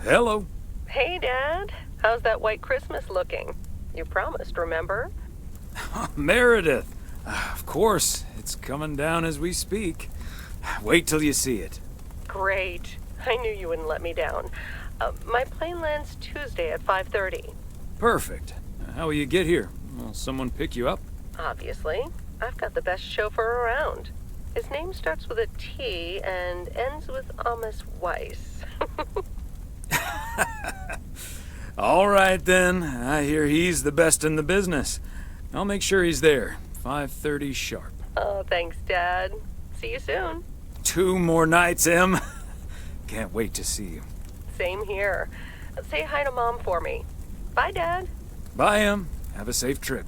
Hello. Hey, Dad. How's that white Christmas looking? You promised, remember? Meredith. Of course, it's coming down as we speak. Wait till you see it. Great. I knew you wouldn't let me down. My plane lands Tuesday at 5:30. Perfect. How will you get here? Will someone pick you up? Obviously. I've got the best chauffeur around. His name starts with a T and ends with Amos Weiss. All right, then. I hear he's the best in the business. I'll make sure he's there. 5:30 sharp. Oh, thanks, Dad. See you soon. 2 more nights, Em. Can't wait to see you. Same here. Say hi to Mom for me. Bye, Dad. Bye, Em. Have a safe trip.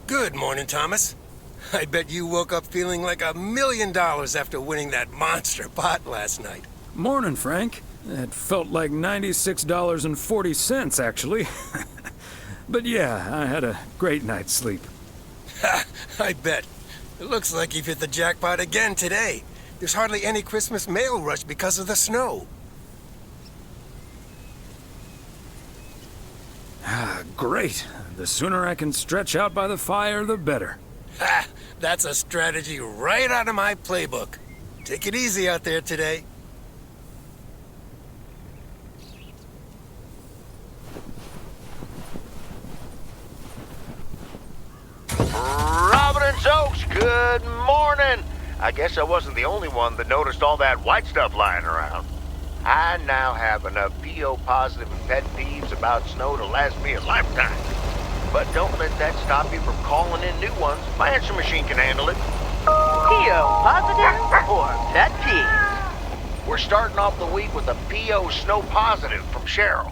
Good morning, Thomas. I bet you woke up feeling like $1 million after winning that monster pot last night. Morning, Frank. It felt like $96.40, actually. But yeah, I had a great night's sleep. Ha! I bet. It looks like you've hit the jackpot again today. There's hardly any Christmas mail rush because of the snow. Great. The sooner I can stretch out by the fire, the better. Ha! That's a strategy right out of my playbook. Take it easy out there today. Providence Oaks, good morning. I guess I wasn't the only one that noticed all that white stuff lying around. I now have enough PO positive and pet peeves about snow to last me a lifetime. But don't let that stop you from calling in new ones. My answer machine can handle it. PO positive or pet peeve? We're starting off the week with a PO snow positive from Cheryl.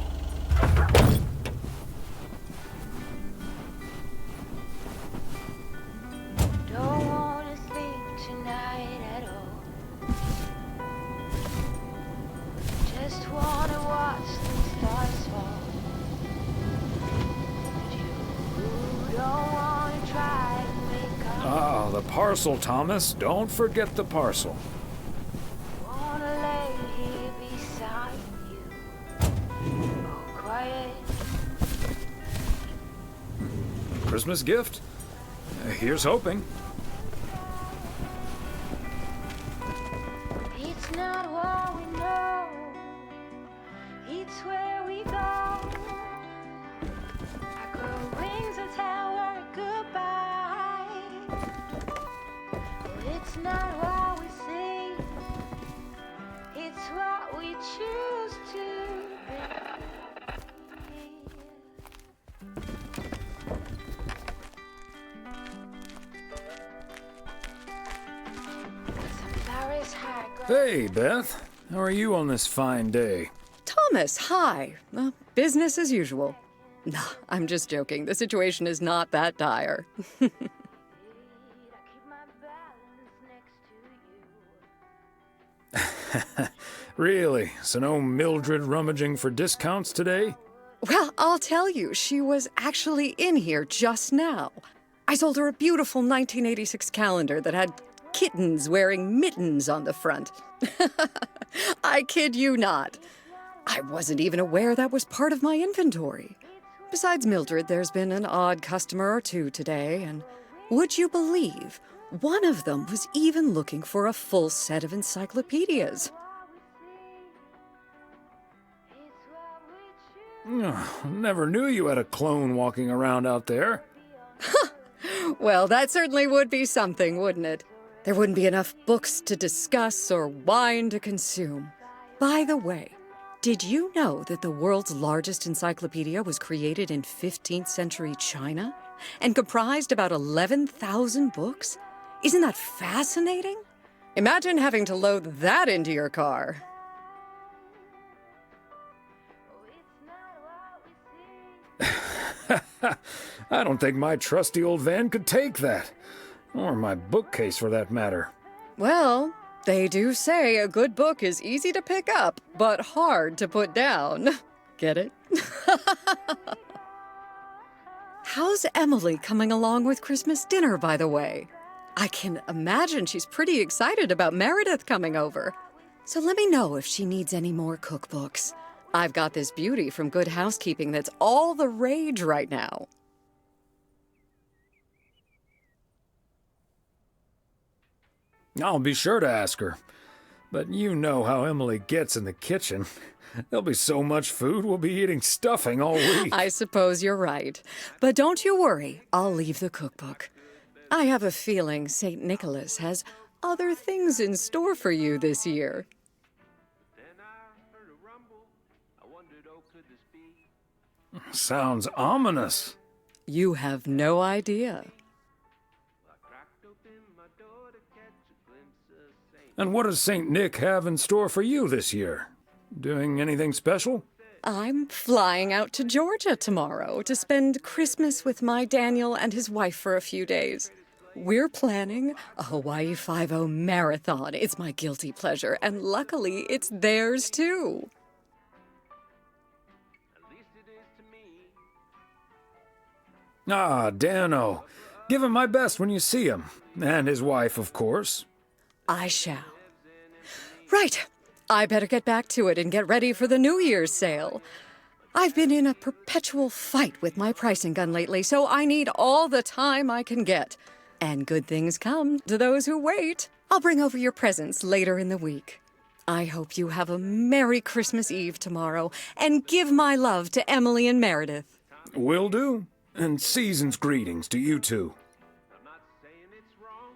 Don't wanna sleep tonight at all. Just wanna watch the stars fall. You don't wanna try to make up. Ah, the parcel, Thomas. Don't forget the parcel. Wanna lay here beside you. Oh, quiet. Christmas gift? Here's hoping. It's not what we know. It's where we go. I grow wings and tell her goodbye. But it's not what we see. It's what we choose to be. Some Paris high ground. Hey, Beth. How are you on this fine day? Thomas, hi. Business as usual. Nah, I'm just joking. The situation is not that dire. I keep my balance next to you. Really? So no Mildred rummaging for discounts today? Well, I'll tell you, she was actually in here just now. I sold her a beautiful 1986 calendar that had kittens wearing mittens on the front. I kid you not. I wasn't even aware that was part of my inventory. Besides Mildred, there's been an odd customer or two today, and would you believe, one of them was even looking for a full set of encyclopedias. Never knew you had a clone walking around out there. Well, that certainly would be something, wouldn't it? There wouldn't be enough books to discuss or wine to consume. By the way, did you know that the world's largest encyclopedia was created in 15th century China and comprised about 11,000 books? Isn't that fascinating? Imagine having to load that into your car. I don't think my trusty old van could take that. Or my bookcase, for that matter. Well, they do say a good book is easy to pick up, but hard to put down. Get it? How's Emily coming along with Christmas dinner, by the way? I can imagine she's pretty excited about Meredith coming over. So let me know if she needs any more cookbooks. I've got this beauty from Good Housekeeping that's all the rage right now. I'll be sure to ask her. But you know how Emily gets in the kitchen. There'll be so much food, we'll be eating stuffing all week. I suppose you're right. But don't you worry, I'll leave the cookbook. I have a feeling St. Nicholas has other things in store for you this year. Sounds ominous. You have no idea. And what does St. Nick have in store for you this year? Doing anything special? I'm flying out to Georgia tomorrow to spend Christmas with my Daniel and his wife for a few days. We're planning a Hawaii Five-0 marathon. It's my guilty pleasure, and luckily it's theirs too. Ah, Dano. Give him my best when you see him. And his wife, of course. I shall. Right. I better get back to it and get ready for the New Year's sale. I've been in a perpetual fight with my pricing gun lately, so I need all the time I can get. And good things come to those who wait. I'll bring over your presents later in the week. I hope you have a Merry Christmas Eve tomorrow, and give my love to Emily and Meredith. Will do. And season's greetings to you two. I'm not saying it's wrong,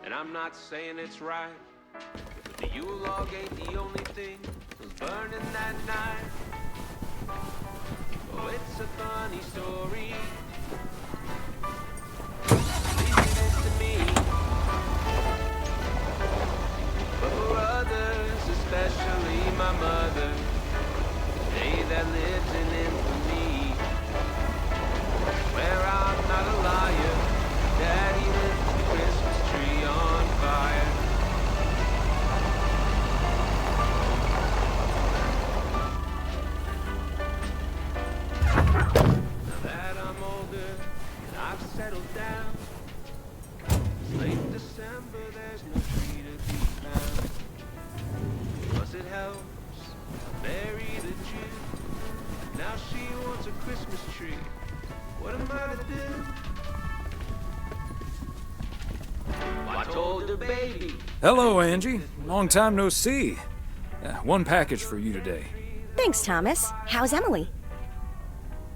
and I'm not saying it's right. But the Yule log ain't the only thing was burning that night. Oh, it's a funny story. At least it is to me. But for others, especially my mother, they that lived in infamy. Where I'm not a liar, Daddy lit the Christmas tree on fire. Now that I'm older and I've settled down, it's late December, there's no tree to be found. Plus it helps, I married a Jew. Now she wants a Christmas tree. What am I to do? I told her, baby. Hello, Angie. Long time no see. One package for you today. Thanks, Thomas. How's Emily?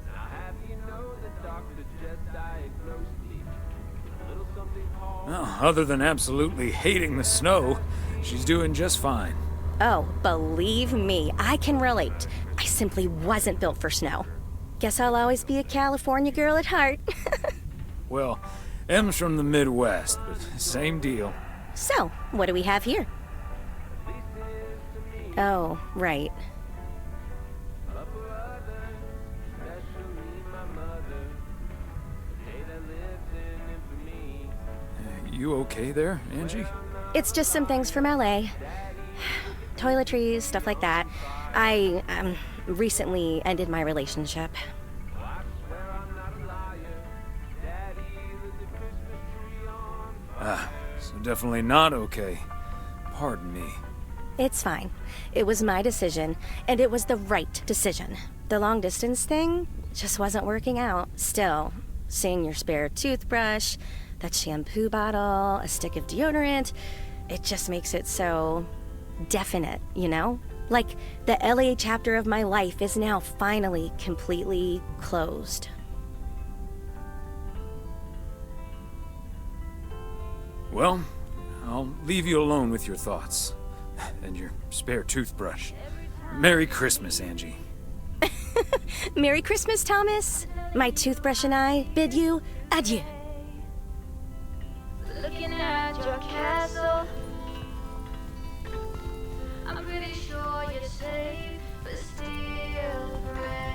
Now have you know the doctor just diagnosed me with a little something called... Well, other than absolutely hating the snow, she's doing just fine. Oh, believe me, I can relate. I simply wasn't built for snow. Guess I'll always be a California girl at heart. Well, Em's from the Midwest, but same deal. So, what do we have here? Oh, right. But for others, especially my mother, they that lived in infamy. You okay there, Angie? It's just some things from LA. Toiletries, stuff like that. I recently ended my relationship. So definitely not okay. Pardon me. It's fine. It was my decision, and it was the right decision. The long distance thing just wasn't working out. Still, seeing your spare toothbrush, that shampoo bottle, a stick of deodorant, it just makes it so definite, you know? Like the LA chapter of my life is now finally completely closed. Well, I'll leave you alone with your thoughts. And your spare toothbrush. Merry Christmas, Angie. Merry Christmas, Thomas. My toothbrush and I bid you adieu. Looking at your castle, I'm pretty sure you're safe, but still afraid.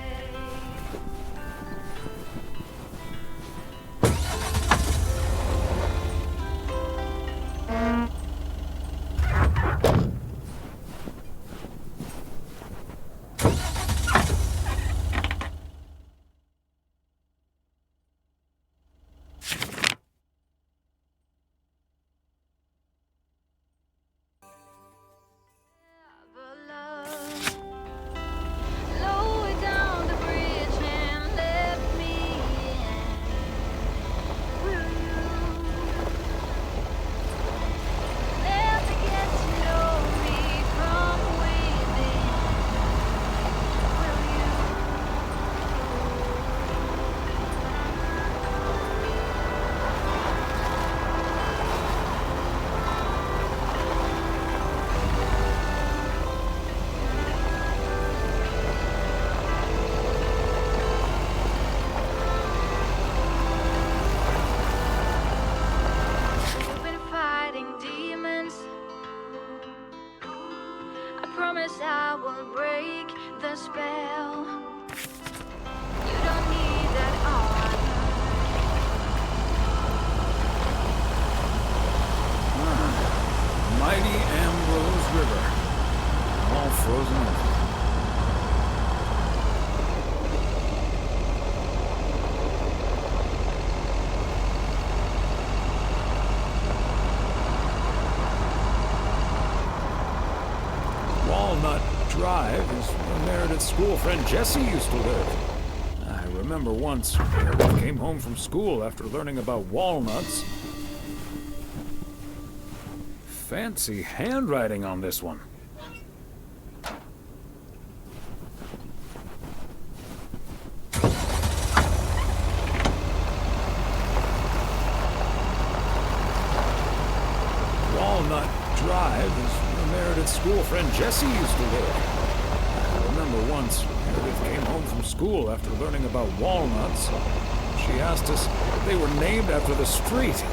frozen over. Walnut Drive is where Meredith's school friend Jessie used to live. I remember once Meredith came home from school after learning about walnuts. Fancy handwriting on this one. Walnut Drive is where Meredith's school friend Jessie used to live. I remember once Meredith came home from school after learning about walnuts. She asked us if they were named after the street.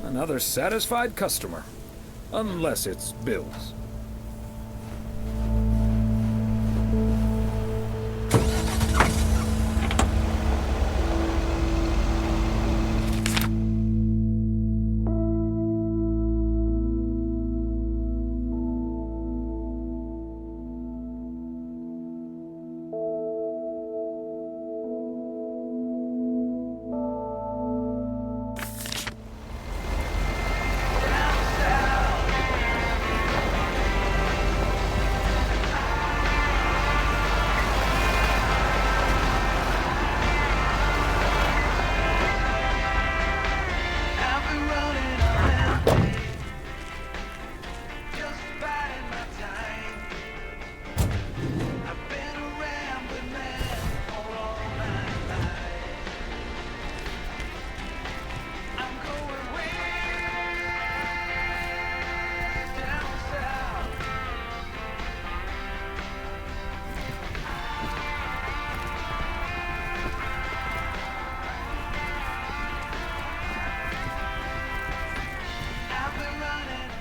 Another satisfied customer. Unless it's Bill's.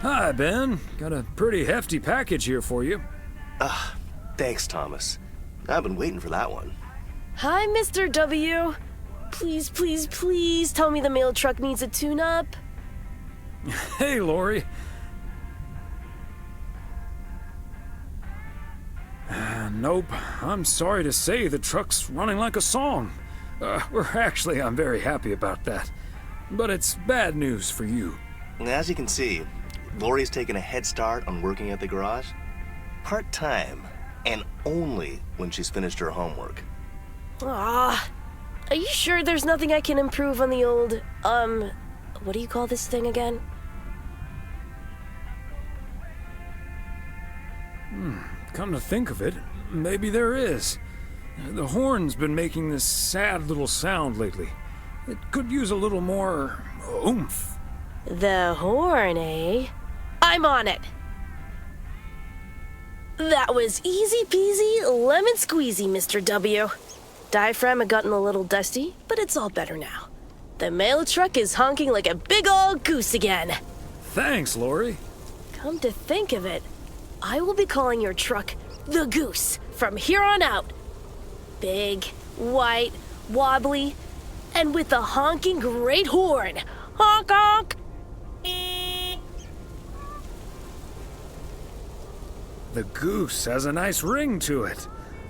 Hi, Ben. Got a pretty hefty package here for you. Thanks, Thomas. I've been waiting for that one. Hi, Mr. W. Please, please, please tell me the mail truck needs a tune-up. Hey, Lori. Nope. I'm sorry to say the truck's running like a song. I'm very happy about that. But it's bad news for you. As you can see, Lori's taken a head start on working at the garage. Part-time, and only when she's finished her homework. Are you sure there's nothing I can improve on the old, what do you call this thing again? Come to think of it, maybe there is. The horn's been making this sad little sound lately. It could use a little more oomph. The horn, eh? I'm on it. That was easy peasy, lemon squeezy, Mr. W. Diaphragm had gotten a little dusty, but it's all better now. The mail truck is honking like a big old goose again. Thanks, Lori. Come to think of it, I will be calling your truck the Goose from here on out. Big, white, wobbly, and with a honking great horn. Honk honk! The Goose has a nice ring to it.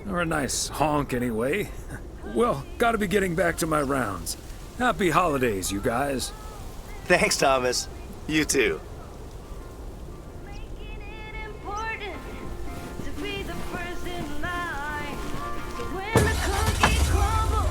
Or a nice honk, anyway. Well, gotta be getting back to my rounds. Happy holidays, you guys. Thanks, Thomas. You too. Making it important to be the first in line. So when the cookie crumbles.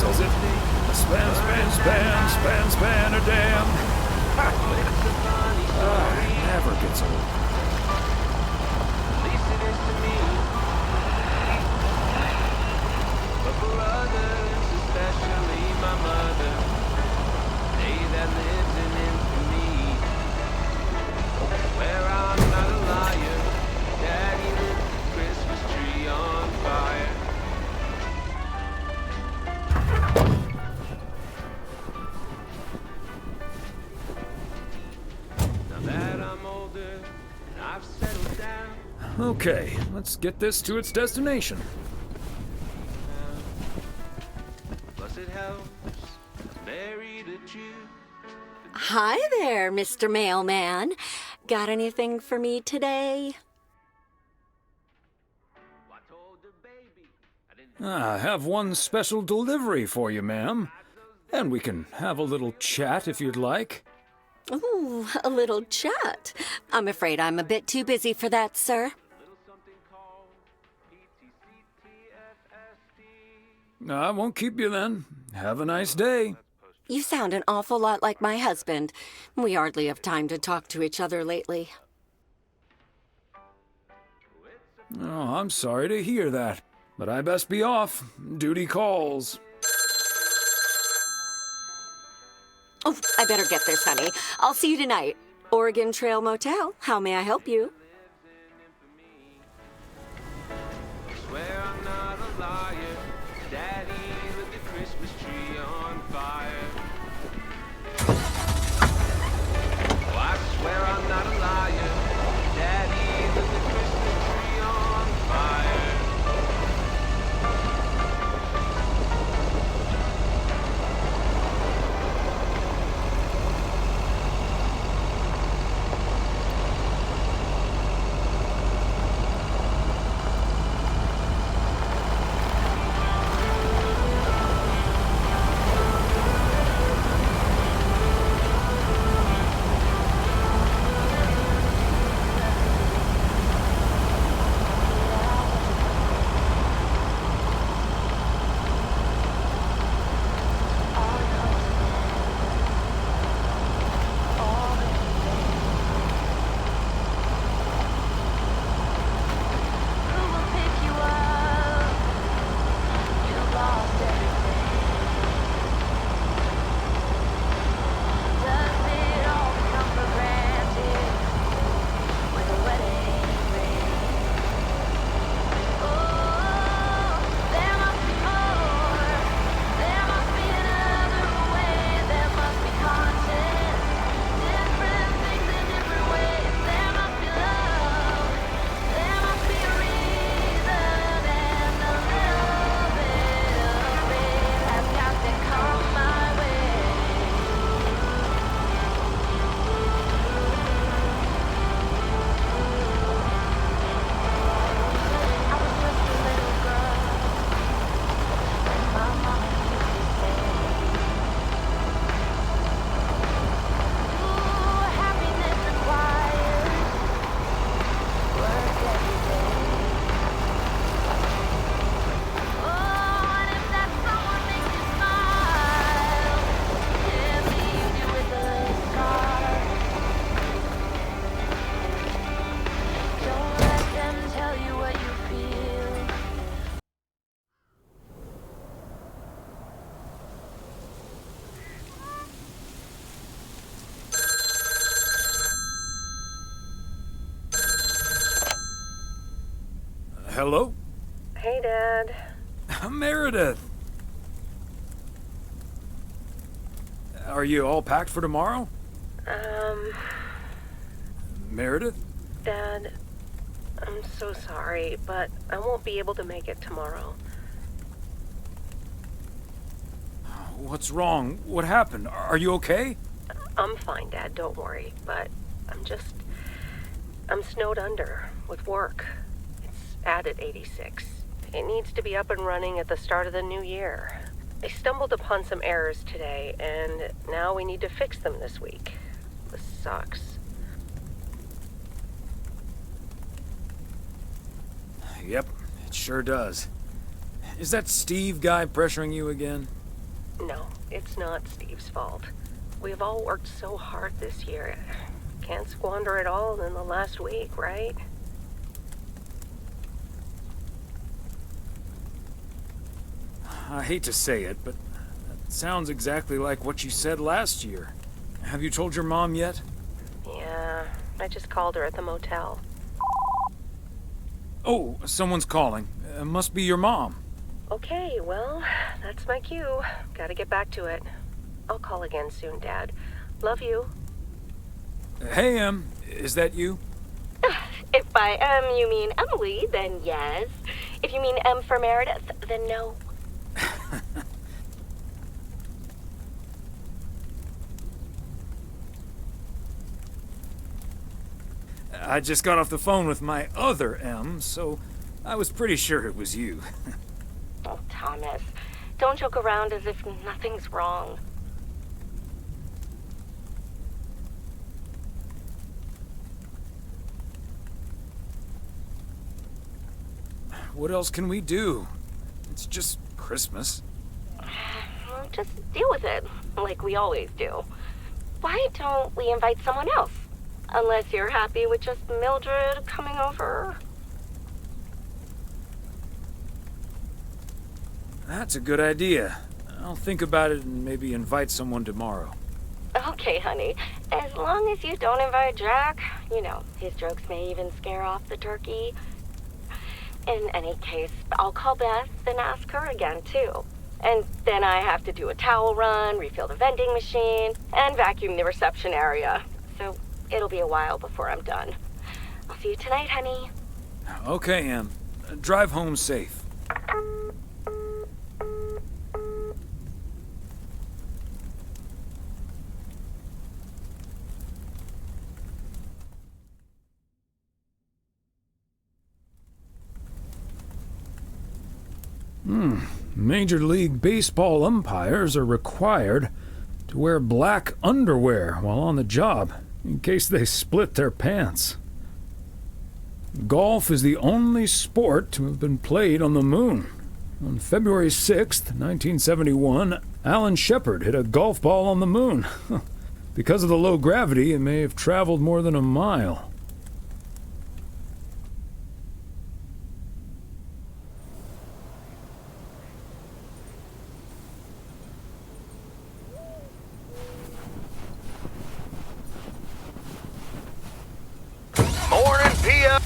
says it. Span, span, span, span, span a dam. Never gets old. At least it is to me. But for others, especially my mother, they that lives in infamy. Where I'm not a liar, Daddy lit the Christmas tree on fire. Now that I'm older and I've settled down, Okay, let's get this to its destination. plus it helps I married a Jew. Hi there, Mr. Mailman. Got anything for me today? I told the baby I didn't. I have one special delivery for you, ma'am. And we can have a little chat if you'd like. Ooh, a little chat. I'm afraid I'm a bit too busy for that, sir. Little something called PTCTFSD. I won't keep you then. Have a nice day. You sound an awful lot like my husband. We hardly have time to talk to each other lately. Oh, I'm sorry to hear that. But I best be off. Duty calls. Oh, I better get this, honey. I'll see you tonight. Oregon Trail Motel. How may I help you? Swear I'm not a liar. Daddy lit the Christmas tree on fire. Oh, I swear I'm not a liar. Daddy lit the Christmas tree on fire. Who will pick you up? You've lost everything. Does it all come for granted with a wedding ring? Oh, there must be more. There must be another way. There must be content. Different things in different ways. There must be love. There must be a reason, and a little bit of it has got to come my way. I was just a little girl when my mama used to say, "Ooh, happiness requires work every day." Oh, and if that someone makes you smile, it leaves you with a scar. Don't let them tell you what you feel. Hello? Hey, Dad. Meredith! Are you all packed for tomorrow? Meredith? Dad, I'm so sorry, but I won't be able to make it tomorrow. What's wrong? What happened? Are you okay? I'm fine, Dad, don't worry, but I'm snowed under with work. It's added 86. It needs to be up and running at the start of the new year. I stumbled upon some errors today, and now we need to fix them this week. This sucks. Yep, it sure does. Is that Steve guy pressuring you again? No, it's not Steve's fault. We've all worked so hard this year. Can't squander it all in the last week, right? I hate to say it, but that sounds exactly like what you said last year. Have you told your mom yet? Yeah, I just called her at the motel. Oh, someone's calling. Must be your mom. Okay, well, that's my cue. Gotta get back to it. I'll call again soon, Dad. Love you. Hey, is that you? If by M you mean Emily, then yes. If you mean M for Meredith, then no. I just got off the phone with my other M, so I was pretty sure it was you. Oh, Thomas, don't joke around as if nothing's wrong. What else can we do? It's just Christmas. Well, just deal with it, like we always do. Why don't we invite someone else? Unless you're happy with just Mildred coming over. That's a good idea. I'll think about it and maybe invite someone tomorrow. Okay, honey. As long as you don't invite Jack, you know, his jokes may even scare off the turkey. In any case, I'll call Beth and ask her again, too. And then I have to do a towel run, refill the vending machine, and vacuum the reception area. So it'll be a while before I'm done. I'll see you tonight, honey. Okay, Em. Drive home safe. Major League Baseball umpires are required to wear black underwear while on the job, in case they split their pants. Golf is the only sport to have been played on the moon. On February 6th, 1971, Alan Shepard hit a golf ball on the moon. Because of the low gravity, it may have traveled more than a mile. Morning, Pia.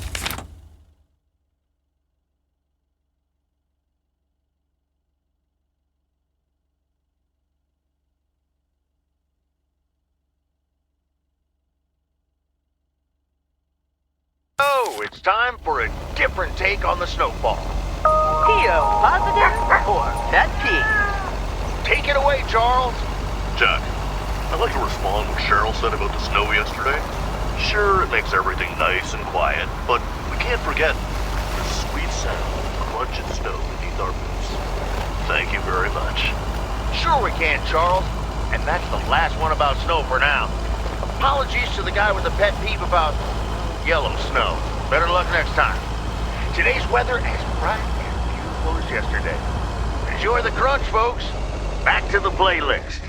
Oh, it's time for a different take on the snowball. P.O. positive or pet peeve? Take it away, Charles. Jack, I'd like to respond to what Cheryl said about the snow yesterday. Sure, it makes everything nice and quiet, but we can't forget the sweet sound of crunching snow beneath our boots. Thank you very much. Sure we can, Charles. And that's the last one about snow for now. Apologies to the guy with the pet peeve about yellow snow. Better luck next time. Today's weather as bright and beautiful as yesterday. Enjoy the crunch, folks. Back to the playlist.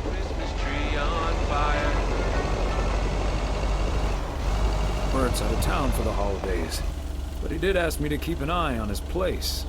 Christmas tree on fire. Bert's out of town for the holidays, but he did ask me to keep an eye on his place.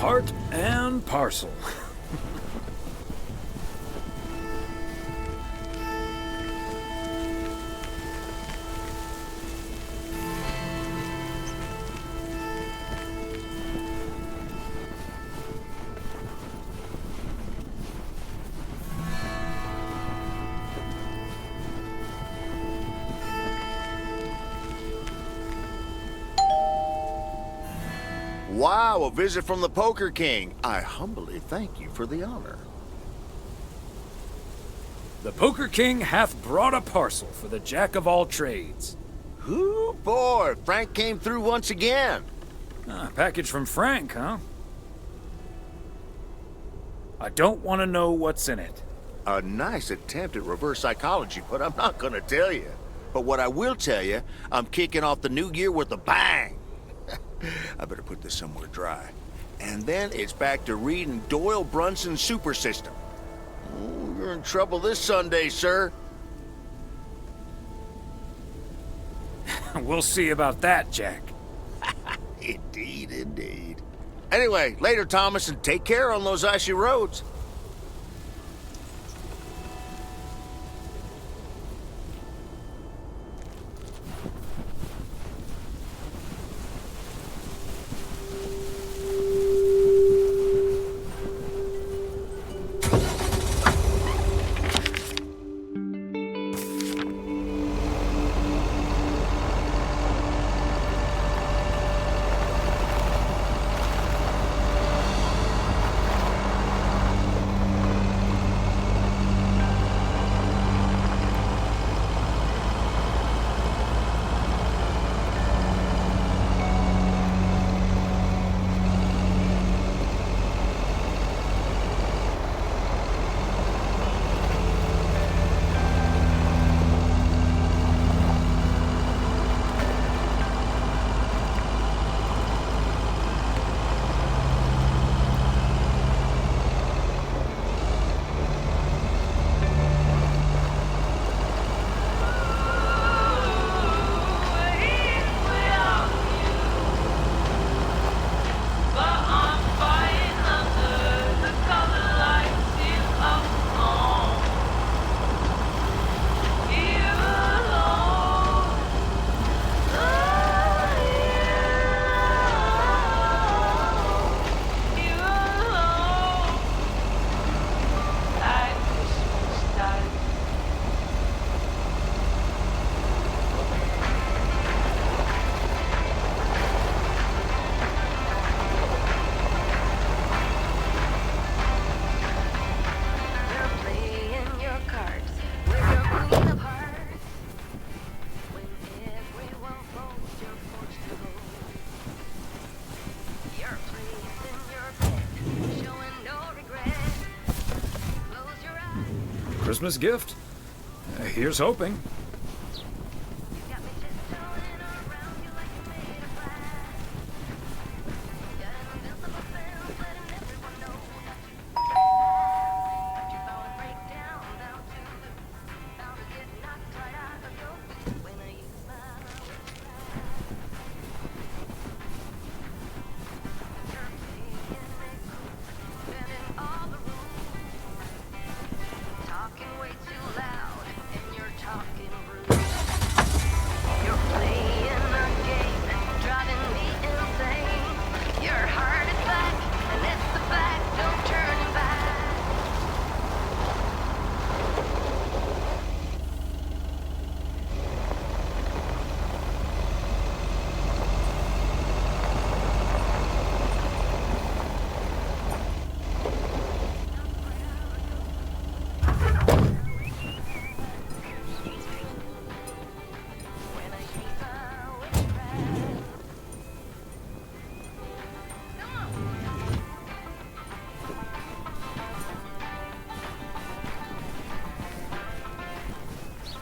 part and parcel. Wow, a visit from the Poker King. I humbly thank you for the honor. The Poker King hath brought a parcel for the Jack of all trades. Ooh, boy, Frank came through once again. Ah, package from Frank, huh? I don't want to know what's in it. A nice attempt at reverse psychology, but I'm not gonna tell you. But what I will tell you, I'm kicking off the new year with a bang. I better put this somewhere dry. And then it's back to reading Doyle Brunson's Super System. Ooh, you're in trouble this Sunday, sir. We'll see about that, Jack. Indeed, indeed. Anyway, later, Thomas, and take care on those icy roads. Christmas gift? Here's hoping.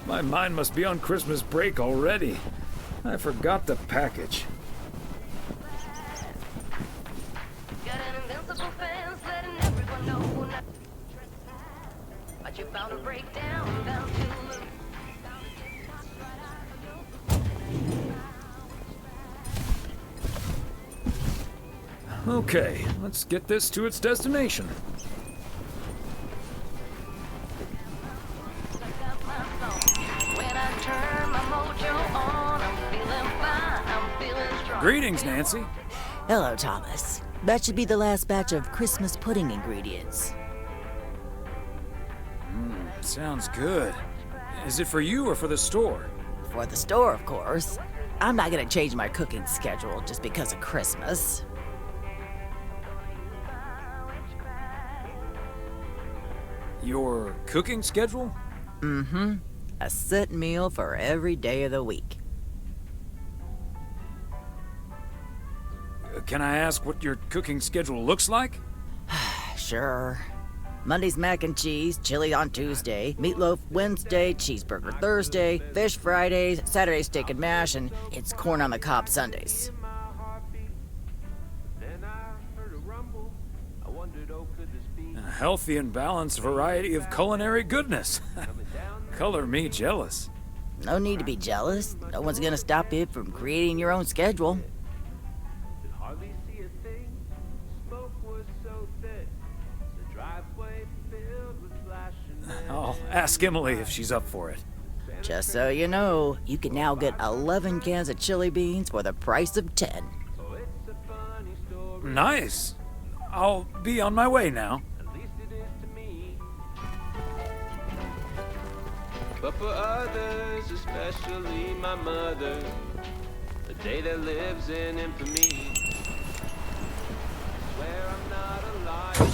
My mind must be on Christmas break already. I forgot the package. Okay, let's get this to its destination. Greetings, Nancy. Hello, Thomas. That should be the last batch of Christmas pudding ingredients. Sounds good. Is it for you or for the store? For the store, of course. I'm not gonna change my cooking schedule just because of Christmas. Your cooking schedule? Mm-hmm. A set meal for every day of the week. Can I ask what your cooking schedule looks like? Sure. Monday's mac and cheese, chili on Tuesday, meatloaf Wednesday, cheeseburger Thursday, fish Fridays, Saturday steak and mash, and it's corn on the cob Sundays. A healthy and balanced variety of culinary goodness. Color me jealous. No need to be jealous. No one's gonna stop you from creating your own schedule. I'll ask Emily if she's up for it. Just so you know, you can now get 11 cans of chili beans for the price of 10. Nice. I'll be on my way now. But for others, especially my mother, a day that lives in infamy. I swear I'm not a liar.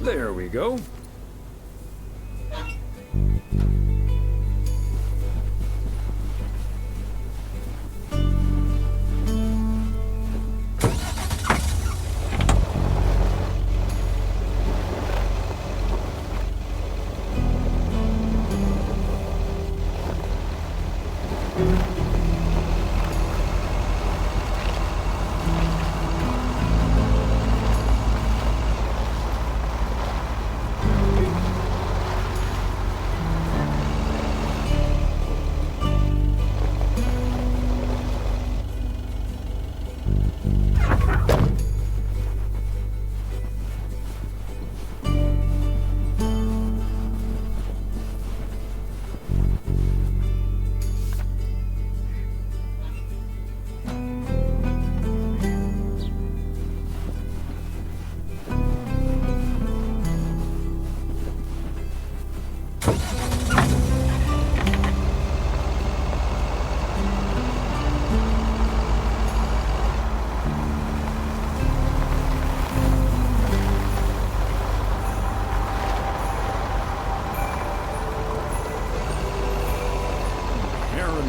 There we go.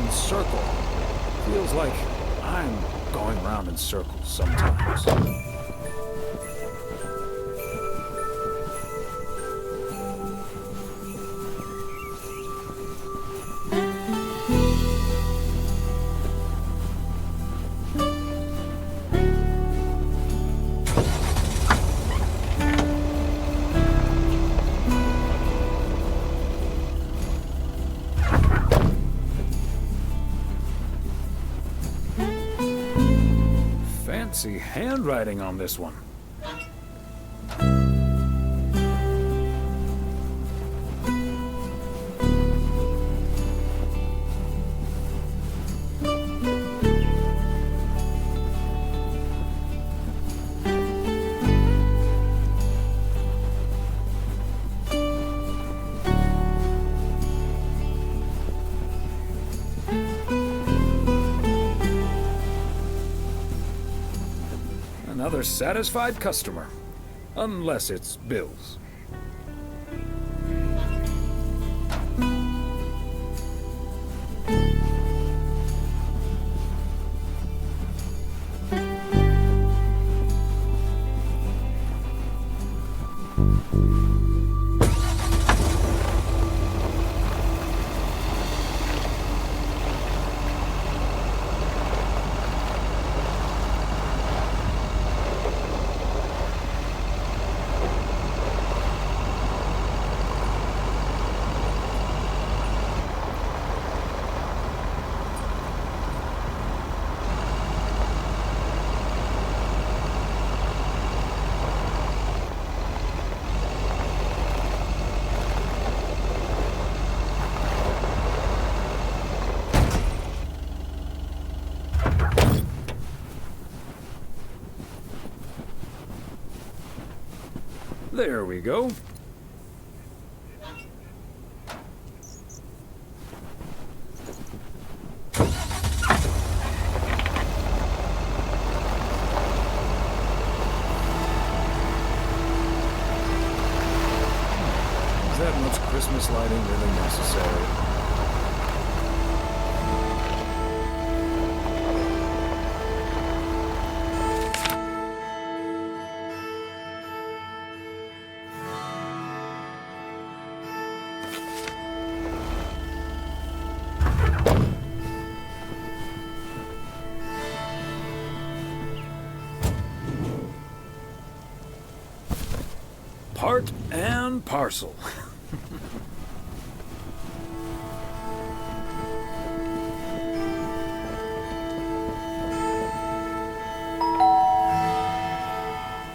Circle. Feels like I'm going round in circles sometimes. Fancy handwriting on this one. another satisfied customer. Unless it's Bill's. There we go. Is that much Christmas lighting really necessary? Part and parcel.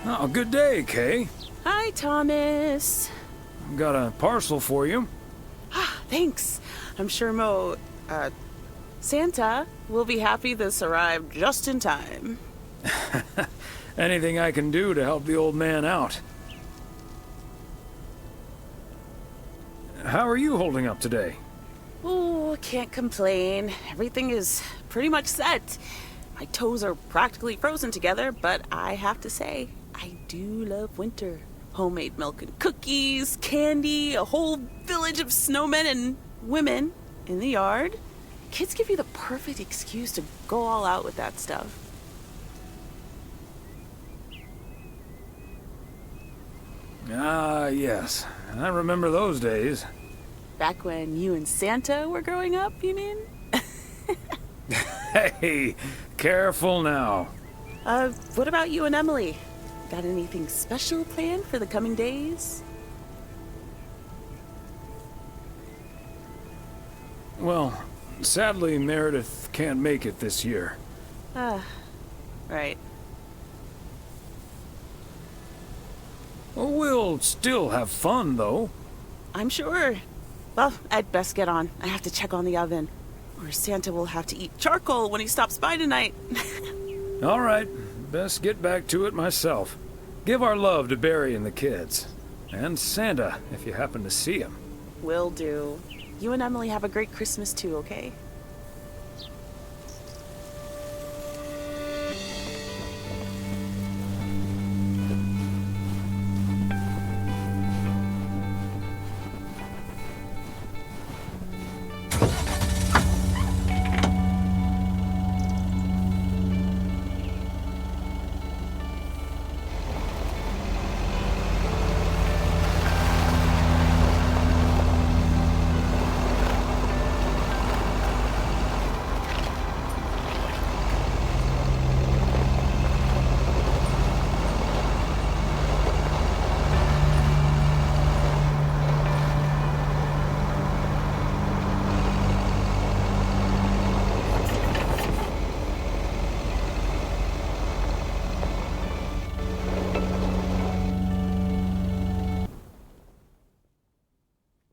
Oh, good day, Kay. Hi, Thomas. Got a parcel for you. Thanks. I'm sure Santa will be happy this arrived just in time. Anything I can do to help the old man out. How are you holding up today? Oh, can't complain. Everything is pretty much set. My toes are practically frozen together, but I have to say, I do love winter. Homemade milk and cookies, candy, a whole village of snowmen and women in the yard. Kids give you the perfect excuse to go all out with that stuff. Ah, yes. I remember those days. Back when you and Santa were growing up, you mean? Hey, careful now. What about you and Emily? Got anything special planned for the coming days? Well, sadly, Meredith can't make it this year. Right. We'll still have fun, though. I'm sure. Well, I'd best get on. I have to check on the oven. Or Santa will have to eat charcoal when he stops by tonight. All right, best get back to it myself. Give our love to Barry and the kids. And Santa, if you happen to see him. Will do. You and Emily have a great Christmas too, okay?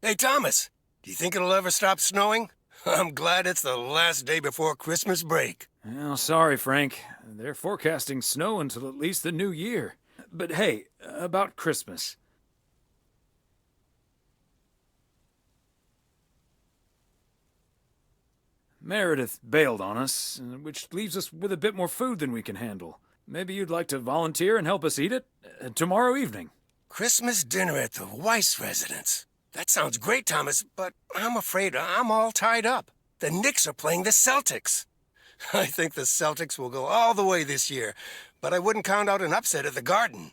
Hey, Thomas, do you think it'll ever stop snowing? I'm glad it's the last day before Christmas break. Well, sorry, Frank. They're forecasting snow until at least the new year. But hey, about Christmas. Meredith bailed on us, which leaves us with a bit more food than we can handle. Maybe you'd like to volunteer and help us eat it tomorrow evening. Christmas dinner at the Weiss residence. That sounds great, Thomas, but I'm afraid I'm all tied up. The Knicks are playing the Celtics. I think the Celtics will go all the way this year, but I wouldn't count out an upset at the Garden.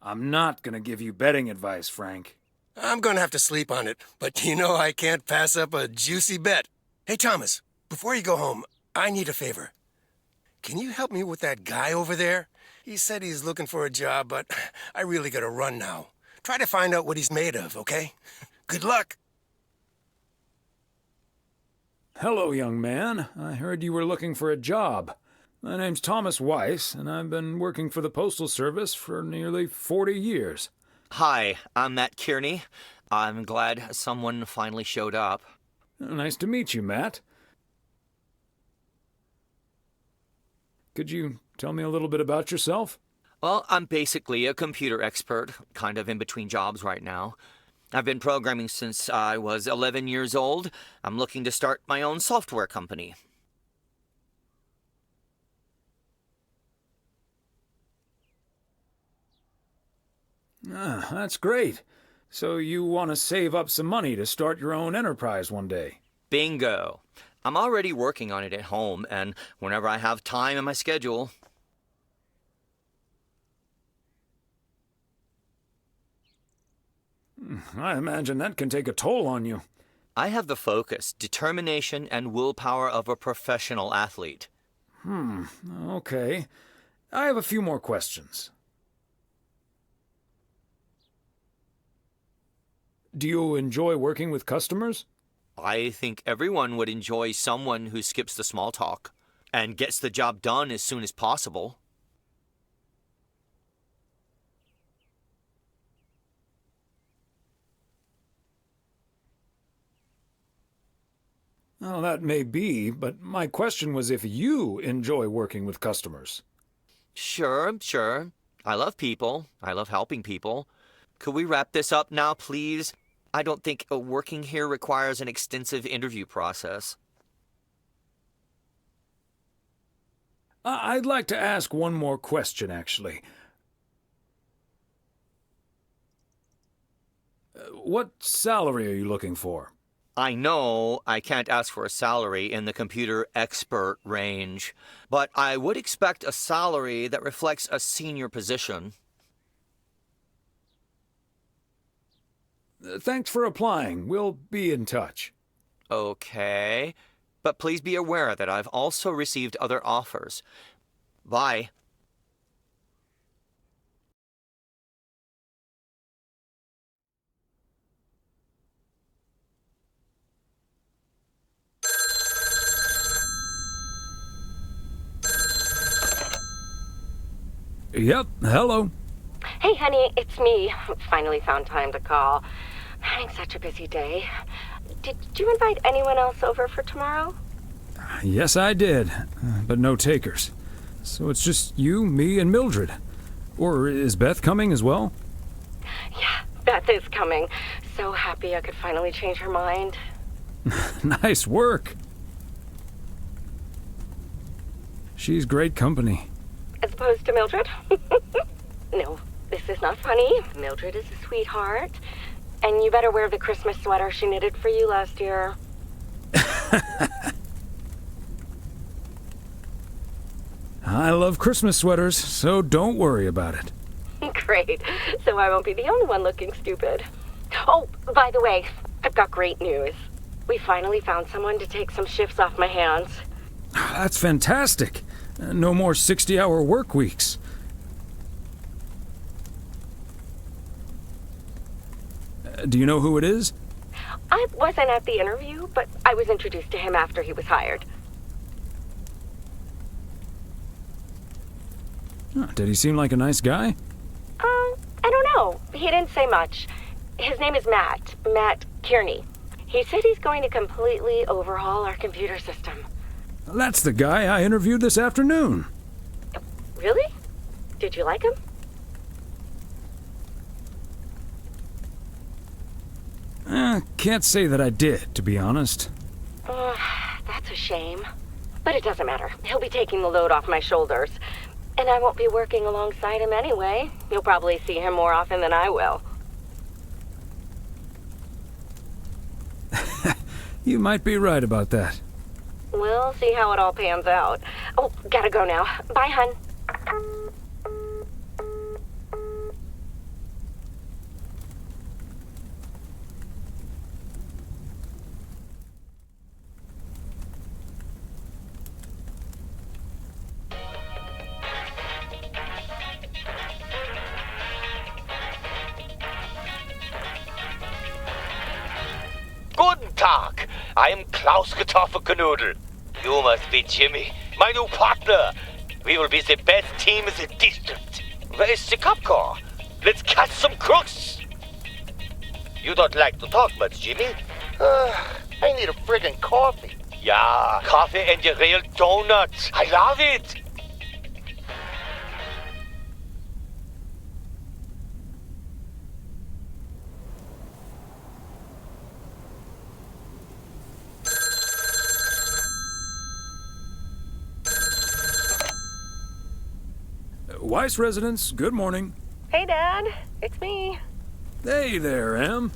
I'm not gonna give you betting advice, Frank. I'm gonna have to sleep on it, but you know I can't pass up a juicy bet. Hey, Thomas, before you go home, I need a favor. Can you help me with that guy over there? He said he's looking for a job, but I really gotta run now. Try to find out what he's made of, okay? Good luck. Hello, young man. I heard you were looking for a job. My name's Thomas Weiss, and I've been working for the Postal Service for nearly 40 years. Hi, I'm Matt Kearney. I'm glad someone finally showed up. Nice to meet you, Matt. Could you tell me a little bit about yourself? Well, I'm basically a computer expert, kind of in between jobs right now. I've been programming since I was 11 years old. I'm looking to start my own software company. Ah, that's great. So you want to save up some money to start your own enterprise one day? Bingo. I'm already working on it at home, and whenever I have time in my schedule. I imagine that can take a toll on you. I have the focus, determination, and willpower of a professional athlete. Okay. I have a few more questions. Do you enjoy working with customers? I think everyone would enjoy someone who skips the small talk and gets the job done as soon as possible. Well, that may be, but my question was if you enjoy working with customers. Sure. I love people. I love helping people. Could we wrap this up now, please? I don't think working here requires an extensive interview process. I'd like to ask one more question, actually. What salary are you looking for? I know I can't ask for a salary in the computer expert range, but I would expect a salary that reflects a senior position. Thanks for applying. We'll be in touch. Okay, but please be aware that I've also received other offers. Bye. Yep, hello. Hey, honey, it's me. Finally found time to call. I'm having such a busy day. Did you invite anyone else over for tomorrow? Yes, I did, but no takers. So it's just you, me, and Mildred. Or is Beth coming as well? Yeah, Beth is coming. So happy I could finally change her mind. Nice work. She's great company. As opposed to Mildred? No, this is not funny. Mildred is a sweetheart. And you better wear the Christmas sweater she knitted for you last year. I love Christmas sweaters, so don't worry about it. Great. So I won't be the only one looking stupid. Oh, by the way, I've got great news. We finally found someone to take some shifts off my hands. That's fantastic. No more 60-hour work weeks. Do you know who it is? I wasn't at the interview, but I was introduced to him after he was hired. Did he seem like a nice guy? I don't know. He didn't say much. His name is Matt Kearney. He said he's going to completely overhaul our computer system. That's the guy I interviewed this afternoon. Really? Did you like him? Can't say that I did, to be honest. That's a shame. But it doesn't matter. He'll be taking the load off my shoulders. And I won't be working alongside him anyway. You'll probably see him more often than I will. You might be right about that. We'll see how it all pans out. Oh, gotta go now. Bye, hun. Guten Tag. I am Klaus Kartoffelkanoodle. You must be Jimmy, my new partner. We will be the best team in the district. Where is the cop car? Let's catch some crooks. You don't like to talk much, Jimmy? I need a friggin' coffee. Yeah, coffee and your real donuts. I love it. Weiss residence, good morning. Hey, Dad. It's me. Hey there, Em.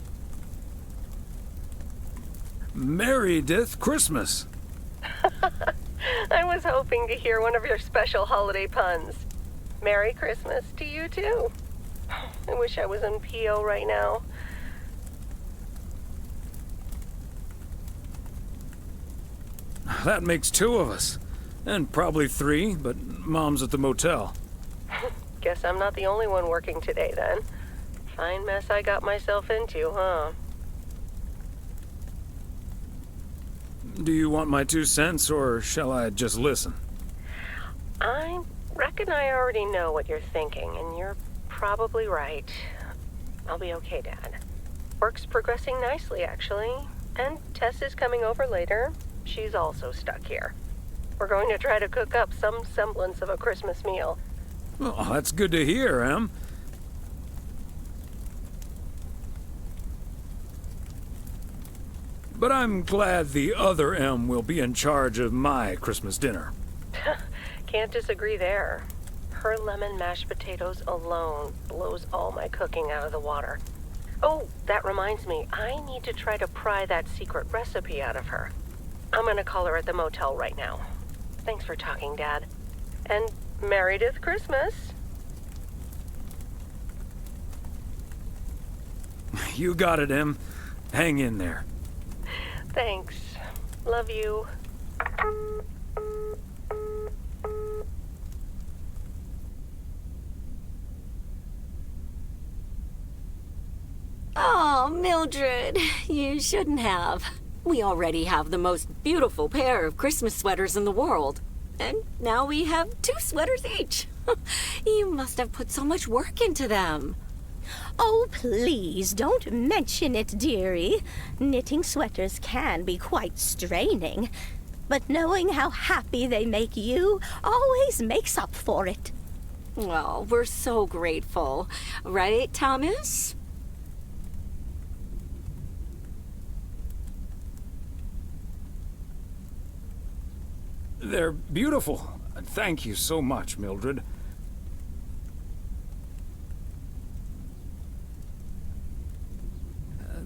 Meredith Christmas. I was hoping to hear one of your special holiday puns. Merry Christmas to you, too. I wish I was in PO right now. That makes 2 of us. And probably 3, but Mom's at the motel. Guess I'm not the only one working today, then. Fine mess I got myself into, huh? Do you want my 2 cents, or shall I just listen? I reckon I already know what you're thinking, and you're probably right. I'll be okay, Dad. Work's progressing nicely, actually. And Tess is coming over later. She's also stuck here. We're going to try to cook up some semblance of a Christmas meal. Oh, that's good to hear, Em. But I'm glad the other M will be in charge of my Christmas dinner. Can't disagree there. Her lemon mashed potatoes alone blows all my cooking out of the water. Oh, that reminds me, I need to try to pry that secret recipe out of her. I'm gonna call her at the motel right now. Thanks for talking, Dad. And Meredith Christmas. You got it, Em. Hang in there. Thanks. Love you. Oh, Mildred, you shouldn't have. We already have the most beautiful pair of Christmas sweaters in the world. And now we have 2 sweaters each. You must have put so much work into them. Oh, please don't mention it, dearie. Knitting sweaters can be quite straining. But knowing how happy they make you always makes up for it. Well, we're so grateful. Right, Thomas? They're beautiful. Thank you so much, Mildred.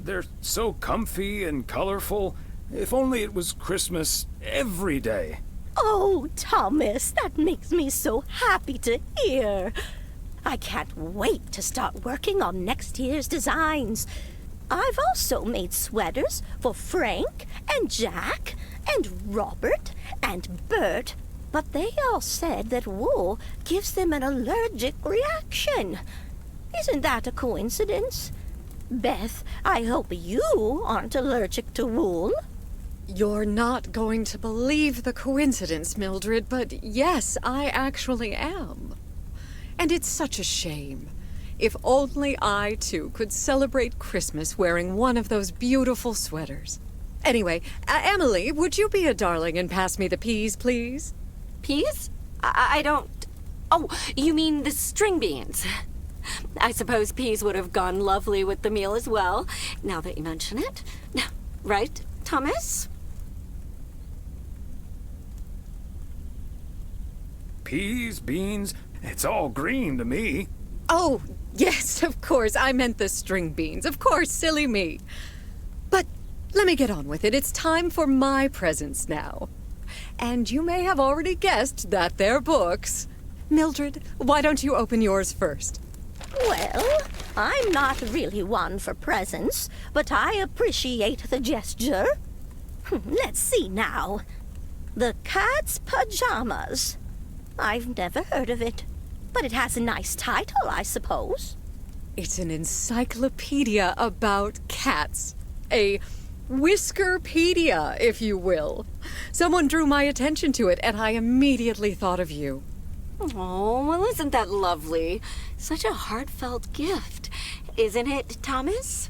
They're so comfy and colorful. If only it was Christmas every day. Oh, Thomas, that makes me so happy to hear. I can't wait to start working on next year's designs. I've also made sweaters for Frank and Jack and Robert and Bert, but they all said that wool gives them an allergic reaction. Isn't that a coincidence? Beth, I hope you aren't allergic to wool. You're not going to believe the coincidence, Mildred, but yes, I actually am. And it's such a shame. If only I, too, could celebrate Christmas wearing one of those beautiful sweaters. Anyway, Emily, would you be a darling and pass me the peas, please? Peas? I don't... Oh, you mean the string beans? I suppose peas would have gone lovely with the meal as well, now that you mention it. Right, Thomas? Peas, beans, it's all green to me. Oh, yes, of course. I meant the string beans. Of course, silly me. But let me get on with it. It's time for my presents now. And you may have already guessed that they're books. Mildred, why don't you open yours first? Well, I'm not really one for presents, but I appreciate the gesture. Let's see now. The Cat's Pajamas. I've never heard of it, but it has a nice title, I suppose. It's an encyclopedia about cats. A Whiskerpedia, if you will. Someone drew my attention to it, and I immediately thought of you. Oh, well, isn't that lovely? Such a heartfelt gift. Isn't it, Thomas?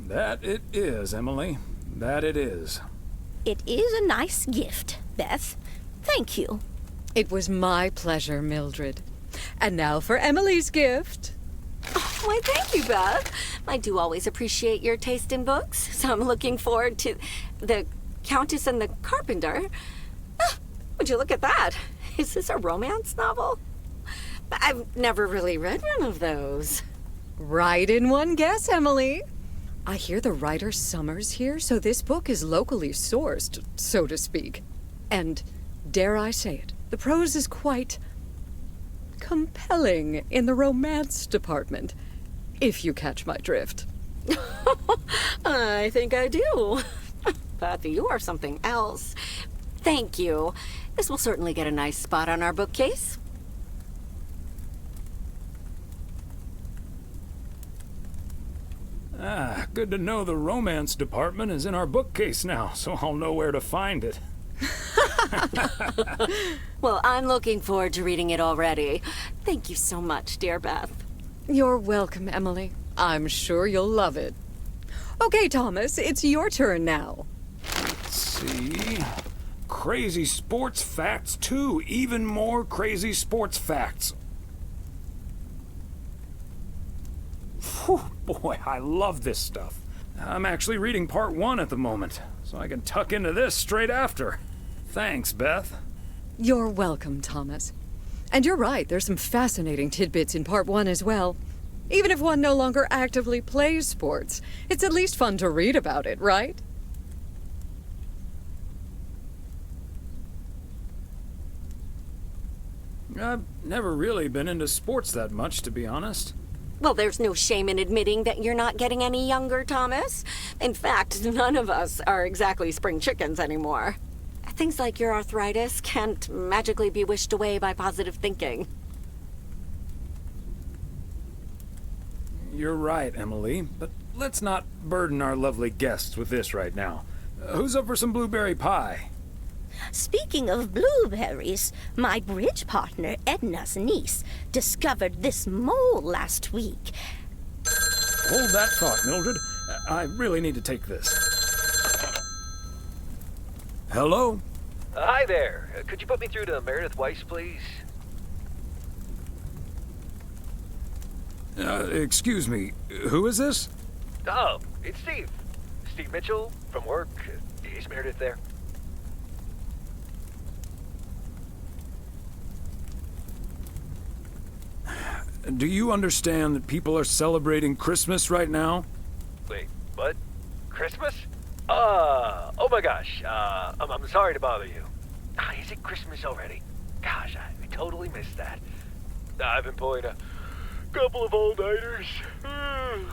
That it is, Emily. That it is. It is a nice gift, Beth. Thank you. It was my pleasure, Mildred. And now for Emily's gift. Oh, why, thank you, Beth. I do always appreciate your taste in books, so I'm looking forward to The Countess and the Carpenter. Would you look at that? Is this a romance novel? I've never really read one of those. Right in one guess, Emily. I hear the writer Summers here, so this book is locally sourced, so to speak. And, dare I say it, the prose is quite compelling in the romance department, if you catch my drift. I think I do. Beth, you are something else. Thank you. This will certainly get a nice spot on our bookcase. Ah, good to know the romance department is in our bookcase now, so I'll know where to find it. Well, I'm looking forward to reading it already. Thank you so much, dear Beth. You're welcome, Emily. I'm sure you'll love it. Okay, Thomas, it's your turn now. Let's see. Crazy sports facts 2. Even more crazy sports facts. Whew, boy, I love this stuff. I'm actually reading part 1 at the moment, so I can tuck into this straight after. Thanks, Beth. You're welcome, Thomas. And you're right, there's some fascinating tidbits in part 1 as well. Even if one no longer actively plays sports, it's at least fun to read about it, right? I've never really been into sports that much, to be honest. Well, there's no shame in admitting that you're not getting any younger, Thomas. In fact, none of us are exactly spring chickens anymore. Things like your arthritis can't magically be wished away by positive thinking. You're right, Emily, but let's not burden our lovely guests with this right now. Who's up for some blueberry pie? Speaking of blueberries, my bridge partner, Edna's niece, discovered this mole last week. Hold that thought, Mildred. I really need to take this. Hello? Hi there. Could you put me through to Meredith Weiss, please? Excuse me. Who is this? Oh, it's Steve. Steve Mitchell from work. Is Meredith there? Do you understand that people are celebrating Christmas right now? Wait, what? Christmas? Oh my gosh. I'm sorry to bother you. Is it Christmas already? Gosh, I totally missed that. I've been pulling a couple of all-nighters. I'm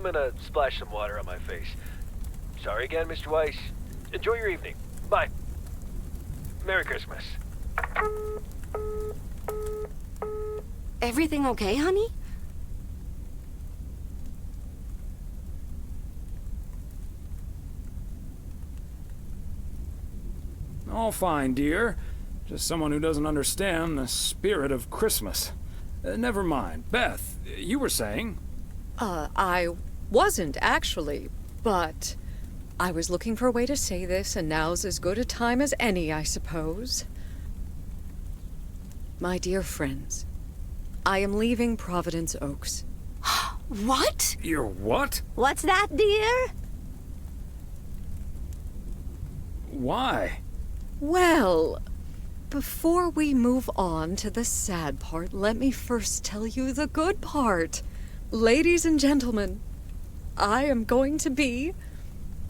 gonna splash some water on my face. Sorry again, Mr. Weiss. Enjoy your evening. Bye. Merry Christmas. Everything okay, honey? All fine, dear. Just someone who doesn't understand the spirit of Christmas. Never mind. Beth, you were saying? I wasn't actually, but I was looking for a way to say this, and now's as good a time as any, I suppose. My dear friends, I am leaving Providence Oaks. What? You're what? What's that, dear? Why? Well, before we move on to the sad part, let me first tell you the good part. Ladies and gentlemen, I am going to be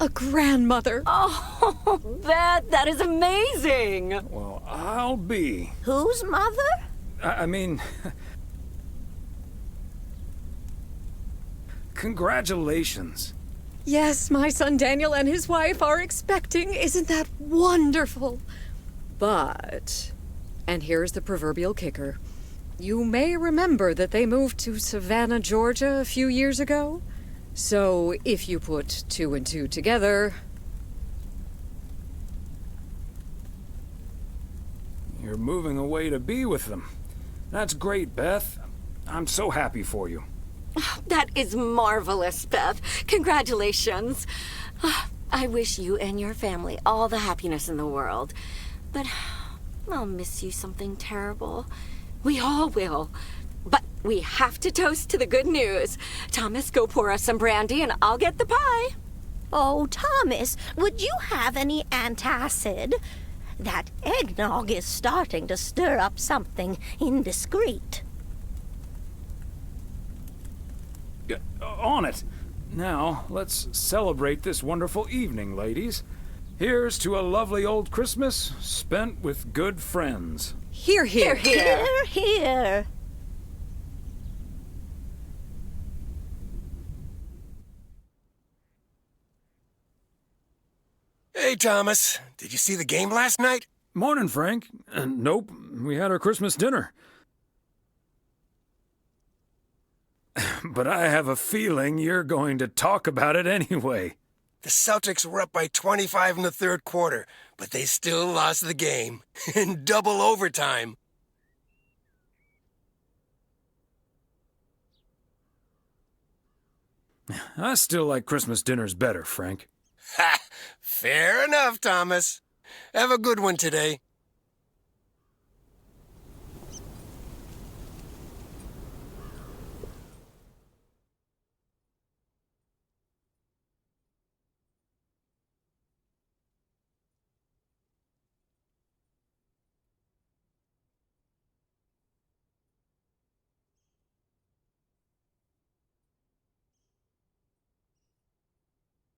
a grandmother. Oh, Beth, that is amazing. Well, I'll be. Whose mother? I mean... Congratulations. Yes, my son Daniel and his wife are expecting. Isn't that wonderful? But, and here's the proverbial kicker, you may remember that they moved to Savannah, Georgia a few years ago. So if you put 2 and 2 together... You're moving away to be with them. That's great, Beth. I'm so happy for you. That is marvelous, Beth. Congratulations. I wish you and your family all the happiness in the world. But I'll miss you something terrible. We all will. But we have to toast to the good news. Thomas, go pour us some brandy and I'll get the pie. Oh, Thomas, would you have any antacid? That eggnog is starting to stir up something indiscreet. On it. Now, let's celebrate this wonderful evening, ladies. Here's to a lovely old Christmas spent with good friends. Hear, hear. Hear, hear. Hey, Thomas. Did you see the game last night? Morning, Frank. Nope. We had our Christmas dinner. But I have a feeling you're going to talk about it anyway. The Celtics were up by 25 in the third quarter, but they still lost the game in double overtime. I still like Christmas dinners better, Frank. Ha! Fair enough, Thomas. Have a good one today.